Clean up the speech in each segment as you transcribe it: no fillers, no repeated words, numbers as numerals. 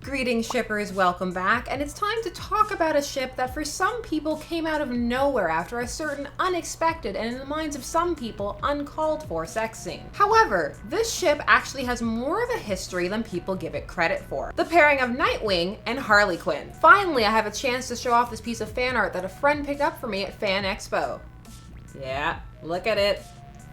Greetings shippers, welcome back, and it's time to talk about a ship that for some people came out of nowhere after a certain unexpected and in the minds of some people uncalled for sex scene. However, this ship actually has more of a history than people give it credit for. The pairing of Nightwing and Harley Quinn. Finally, I have a chance to show off this piece of fan art that a friend picked up for me at Fan Expo. Yeah, look at it.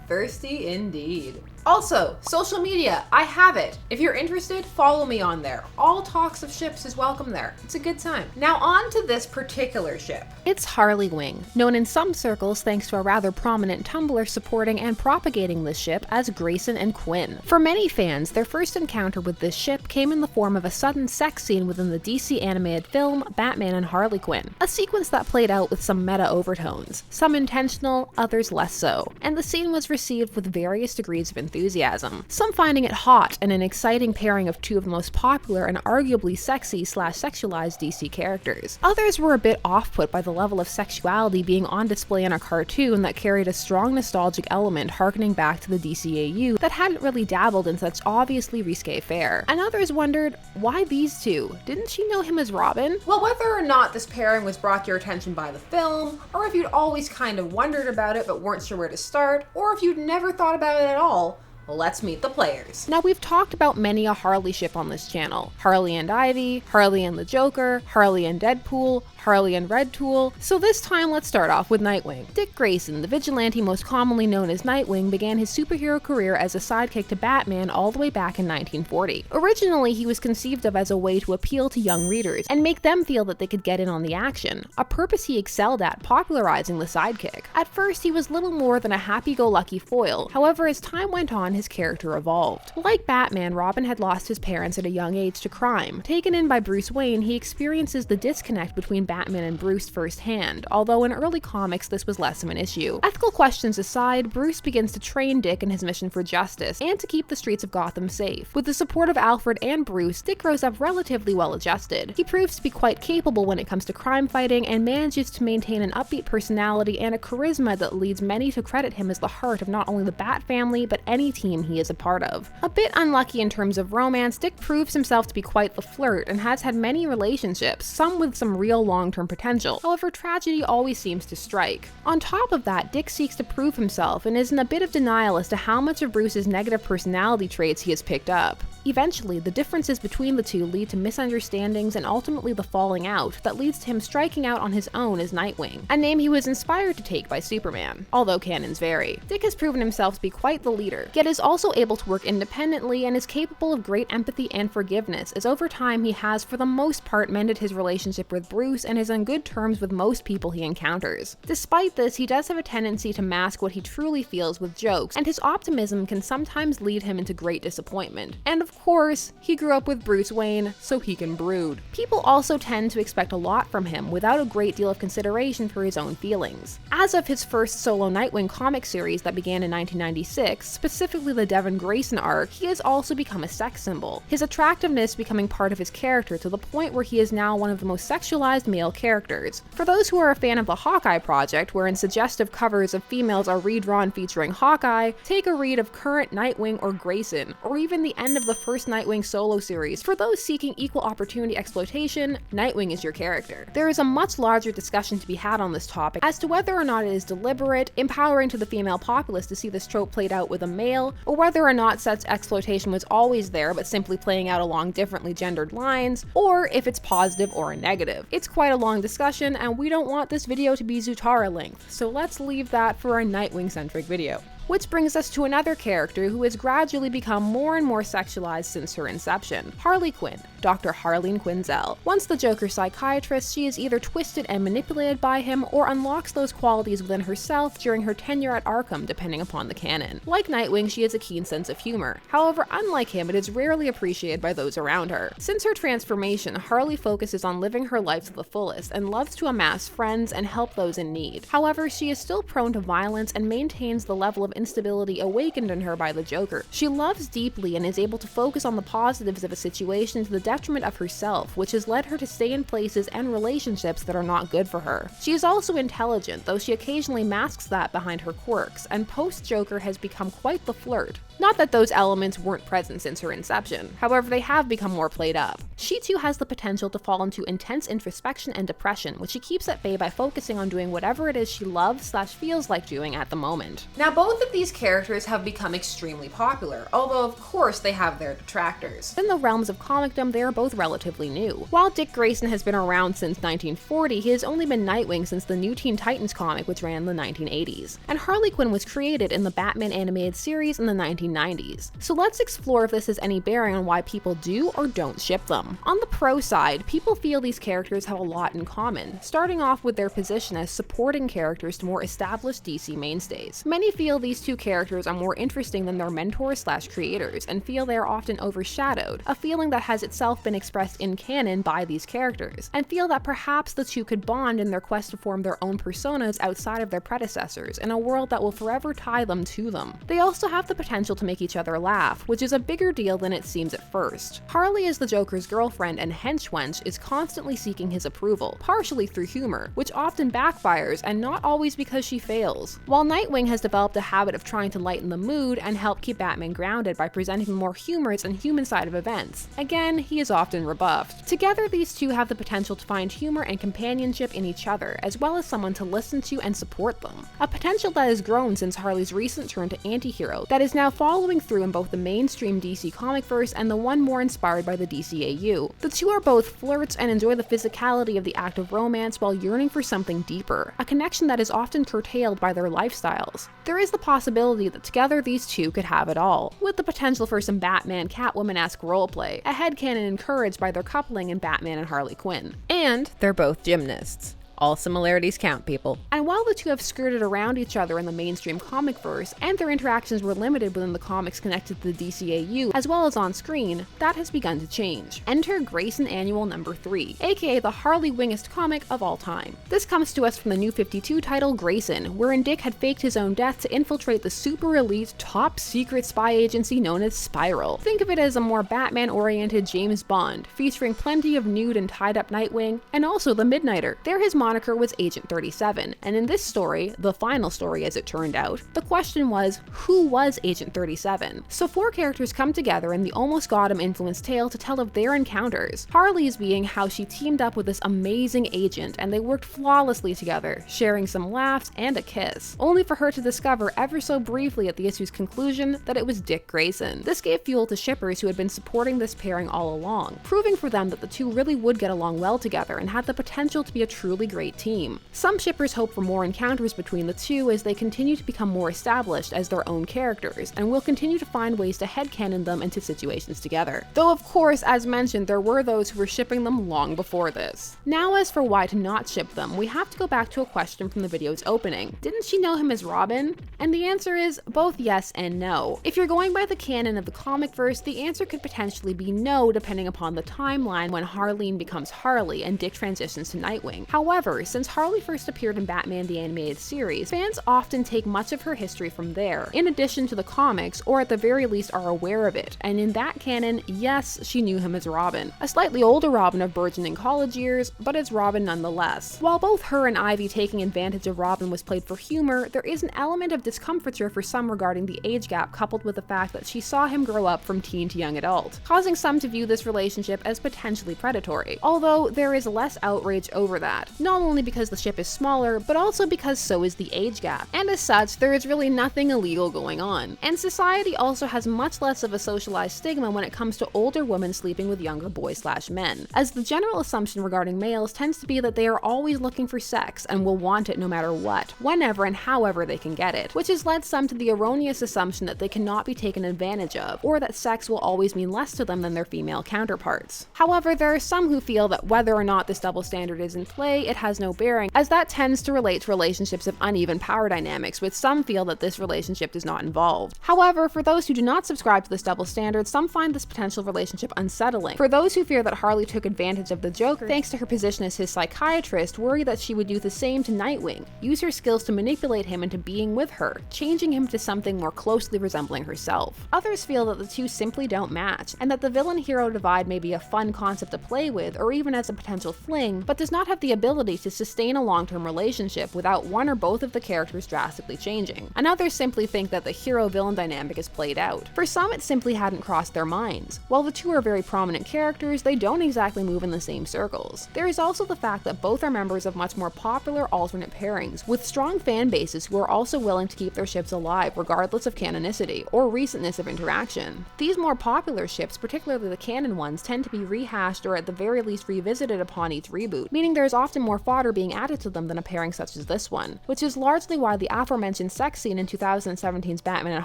Thirsty indeed. Also, social media, I have it. If you're interested, follow me on there. All talks of ships is welcome there. It's a good time. Now on to this particular ship. It's HarleyWing, known in some circles thanks to a rather prominent Tumblr supporting and propagating this ship as Grayson and Quinn. For many fans, their first encounter with this ship came in the form of a sudden sex scene within the DC animated film Batman and Harley Quinn, a sequence that played out with some meta overtones, some intentional, others less so, and the scene was received with various degrees of enthusiasm, some finding it hot and an exciting pairing of two of the most popular and arguably sexy/sexualized DC characters. Others were a bit off-put by the level of sexuality being on display in a cartoon that carried a strong nostalgic element harkening back to the DCAU that hadn't really dabbled in such obviously risque fare. And others wondered, why these two? Didn't she know him as Robin? Well, whether or not this pairing was brought to your attention by the film, or if you'd always kind of wondered about it but weren't sure where to start, or if you'd never thought about it at all, let's meet the players. Now, we've talked about many a Harley ship on this channel. Harley and Ivy, Harley and the Joker, Harley and Deadpool, Harley and Red Tool. So this time, let's start off with Nightwing. Dick Grayson, the vigilante most commonly known as Nightwing, began his superhero career as a sidekick to Batman all the way back in 1940. Originally, he was conceived of as a way to appeal to young readers and make them feel that they could get in on the action, a purpose he excelled at popularizing the sidekick. At first, he was little more than a happy-go-lucky foil. However, as time went on, his character evolved. Like Batman, Robin had lost his parents at a young age to crime. Taken in by Bruce Wayne, he experiences the disconnect between Batman and Bruce firsthand, although in early comics this was less of an issue. Ethical questions aside, Bruce begins to train Dick in his mission for justice and to keep the streets of Gotham safe. With the support of Alfred and Bruce, Dick grows up relatively well adjusted. He proves to be quite capable when it comes to crime fighting and manages to maintain an upbeat personality and a charisma that leads many to credit him as the heart of not only the Bat family but any team he is a part of. A bit unlucky in terms of romance, Dick proves himself to be quite the flirt and has had many relationships, some with some real long-term potential. However, tragedy always seems to strike. On top of that, Dick seeks to prove himself and is in a bit of denial as to how much of Bruce's negative personality traits he has picked up. Eventually, the differences between the two lead to misunderstandings and ultimately the falling out that leads to him striking out on his own as Nightwing, a name he was inspired to take by Superman, although canons vary. Dick has proven himself to be quite the leader, yet is also able to work independently and is capable of great empathy and forgiveness, as over time he has for the most part mended his relationship with Bruce and is on good terms with most people he encounters. Despite this, he does have a tendency to mask what he truly feels with jokes, and his optimism can sometimes lead him into great disappointment. And of course, he grew up with Bruce Wayne, so he can brood. People also tend to expect a lot from him without a great deal of consideration for his own feelings. As of his first solo Nightwing comic series that began in 1996, specifically the Devin Grayson arc, he has also become a sex symbol, his attractiveness becoming part of his character to the point where he is now one of the most sexualized male characters. For those who are a fan of the Hawkeye project, wherein suggestive covers of females are redrawn featuring Hawkeye, take a read of current Nightwing or Grayson, or even the end of the first Nightwing solo series. For those seeking equal opportunity exploitation, Nightwing is your character. There is a much larger discussion to be had on this topic as to whether or not it is deliberate, empowering to the female populace to see this trope played out with a male, or whether or not such exploitation was always there but simply playing out along differently gendered lines, or if it's positive or a negative. It's quite a long discussion, and we don't want this video to be Zutara length, so let's leave that for a Nightwing-centric video. Which brings us to another character who has gradually become more and more sexualized since her inception, Harley Quinn, Dr. Harleen Quinzel. Once the Joker's psychiatrist, she is either twisted and manipulated by him or unlocks those qualities within herself during her tenure at Arkham, depending upon the canon. Like Nightwing, she has a keen sense of humor. However, unlike him, it is rarely appreciated by those around her. Since her transformation, Harley focuses on living her life to the fullest and loves to amass friends and help those in need. However, she is still prone to violence and maintains the level of instability awakened in her by the Joker. She loves deeply and is able to focus on the positives of a situation to the detriment of herself, which has led her to stay in places and relationships that are not good for her. She is also intelligent, though she occasionally masks that behind her quirks, and post-Joker has become quite the flirt. Not that those elements weren't present since her inception, however they have become more played up. She too has the potential to fall into intense introspection and depression, which she keeps at bay by focusing on doing whatever it is she loves/feels like doing at the moment. Now both of these characters have become extremely popular, although of course they have their detractors. In the realms of comicdom, they are both relatively new. While Dick Grayson has been around since 1940, he has only been Nightwing since the New Teen Titans comic, which ran in the 1980s. And Harley Quinn was created in the Batman animated series in the 1990s. So let's explore if this has any bearing on why people do or don't ship them. On the pro side, people feel these characters have a lot in common, starting off with their position as supporting characters to more established DC mainstays. Many feel these two characters are more interesting than their mentors/creators, and feel they are often overshadowed, a feeling that has itself been expressed in canon by these characters, and feel that perhaps the two could bond in their quest to form their own personas outside of their predecessors, in a world that will forever tie them to them. They also have the potential to make each other laugh, which is a bigger deal than it seems at first. Harley, as the Joker's girlfriend and henchwench, is constantly seeking his approval, partially through humor, which often backfires and not always because she fails. While Nightwing has developed a habit of trying to lighten the mood and help keep Batman grounded by presenting the more humorous and human side of events. Again, he is often rebuffed. Together, these two have the potential to find humor and companionship in each other, as well as someone to listen to and support them. A potential that has grown since Harley's recent turn to anti-hero that is now following through in both the mainstream DC comicverse and the one more inspired by the DCAU. The two are both flirts and enjoy the physicality of the act of romance while yearning for something deeper, a connection that is often curtailed by their lifestyles. There is the possibility that together these two could have it all, with the potential for some Batman Catwoman-esque roleplay, a headcanon encouraged by their coupling in Batman and Harley Quinn. And they're both gymnasts. All similarities count, people. And while the two have skirted around each other in the mainstream comic verse, and their interactions were limited within the comics connected to the DCAU, as well as on screen, that has begun to change. Enter Grayson Annual number 3, aka the HarleyWingest comic of all time. This comes to us from the New 52 title Grayson, wherein Dick had faked his own death to infiltrate the super elite, top secret spy agency known as Spiral. Think of it as a more Batman-oriented James Bond, featuring plenty of nude and tied-up Nightwing, and also the Midnighter. They're his moniker was Agent 37, and in this story, the final story as it turned out, the question was, who was Agent 37? So 4 characters come together in the almost Gotham-influenced tale to tell of their encounters, Harley's being how she teamed up with this amazing agent and they worked flawlessly together, sharing some laughs and a kiss, only for her to discover ever so briefly at the issue's conclusion that it was Dick Grayson. This gave fuel to shippers who had been supporting this pairing all along, proving for them that the two really would get along well together and had the potential to be a truly great team. Some shippers hope for more encounters between the two as they continue to become more established as their own characters, and will continue to find ways to headcanon them into situations together. Though of course, as mentioned, there were those who were shipping them long before this. Now as for why to not ship them, we have to go back to a question from the video's opening. Didn't she know him as Robin? And the answer is both yes and no. If you're going by the canon of the comic verse, the answer could potentially be no depending upon the timeline when Harleen becomes Harley and Dick transitions to Nightwing. However, since Harley first appeared in Batman the Animated Series, fans often take much of her history from there, in addition to the comics, or at the very least are aware of it, and in that canon, yes, she knew him as Robin. A slightly older Robin of burgeoning college years, but as Robin nonetheless. While both her and Ivy taking advantage of Robin was played for humor, there is an element of discomfiture for some regarding the age gap coupled with the fact that she saw him grow up from teen to young adult, causing some to view this relationship as potentially predatory, although there is less outrage over that, not only because the ship is smaller, but also because so is the age gap, and as such, there is really nothing illegal going on. And society also has much less of a socialized stigma when it comes to older women sleeping with younger boys/men, as the general assumption regarding males tends to be that they are always looking for sex and will want it no matter what, whenever and however they can get it, which has led some to the erroneous assumption that they cannot be taken advantage of, or that sex will always mean less to them than their female counterparts. However, there are some who feel that whether or not this double standard is in play, it has no bearing, as that tends to relate to relationships of uneven power dynamics, with some feel that this relationship does not involved. However, for those who do not subscribe to this double standard, some find this potential relationship unsettling. For those who fear that Harley took advantage of the Joker thanks to her position as his psychiatrist, worry that she would do the same to Nightwing, use her skills to manipulate him into being with her, changing him to something more closely resembling herself. Others feel that the two simply don't match, and that the villain-hero divide may be a fun concept to play with, or even as a potential fling, but does not have the ability ability to sustain a long-term relationship without one or both of the characters drastically changing, and others simply think that the hero-villain dynamic is played out. For some, it simply hadn't crossed their minds. While the two are very prominent characters, they don't exactly move in the same circles. There is also the fact that both are members of much more popular alternate pairings, with strong fan bases who are also willing to keep their ships alive regardless of canonicity or recentness of interaction. These more popular ships, particularly the canon ones, tend to be rehashed or at the very least revisited upon each reboot, meaning there is often more fodder being added to them than a pairing such as this one, which is largely why the aforementioned sex scene in 2017's Batman and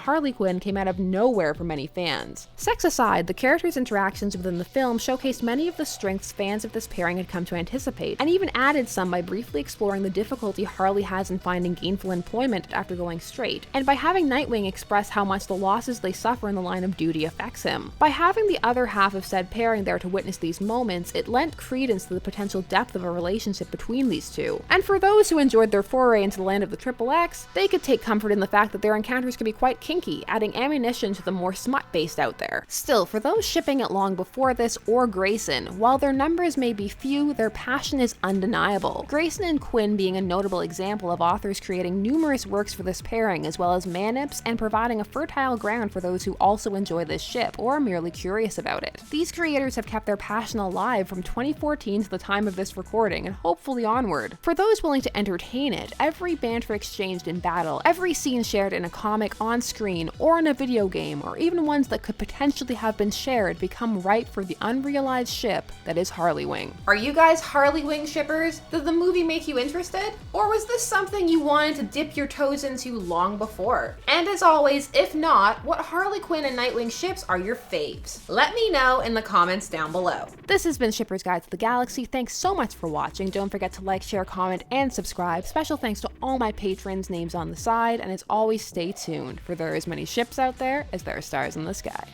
Harley Quinn came out of nowhere for many fans. Sex aside, the characters' interactions within the film showcased many of the strengths fans of this pairing had come to anticipate, and even added some by briefly exploring the difficulty Harley has in finding gainful employment after going straight, and by having Nightwing express how much the losses they suffer in the line of duty affects him. By having the other half of said pairing there to witness these moments, it lent credence to the potential depth of a relationship between these two. And for those who enjoyed their foray into the land of the Triple X, they could take comfort in the fact that their encounters could be quite kinky, adding ammunition to the more smut-based out there. Still, for those shipping it long before this or Grayson, while their numbers may be few, their passion is undeniable. Grayson and Quinn being a notable example of authors creating numerous works for this pairing, as well as manips, and providing a fertile ground for those who also enjoy this ship or are merely curious about it. These creators have kept their passion alive from 2014 to the time of this recording, and hopefully onward. For those willing to entertain it, every banter exchanged in battle, every scene shared in a comic on screen or in a video game, or even ones that could potentially have been shared, become ripe for the unrealized ship that is HarleyWing. Are you guys HarleyWing shippers? Did the movie make you interested? Or was this something you wanted to dip your toes into long before? And as always, if not, what Harley Quinn and Nightwing ships are your faves? Let me know in the comments down below. This has been Shipper's Guide to the Galaxy. Thanks so much for watching. Don't forget to like, share, comment, and subscribe. Special thanks to all my patrons, names on the side, and as always, stay tuned, for there are as many ships out there as there are stars in the sky.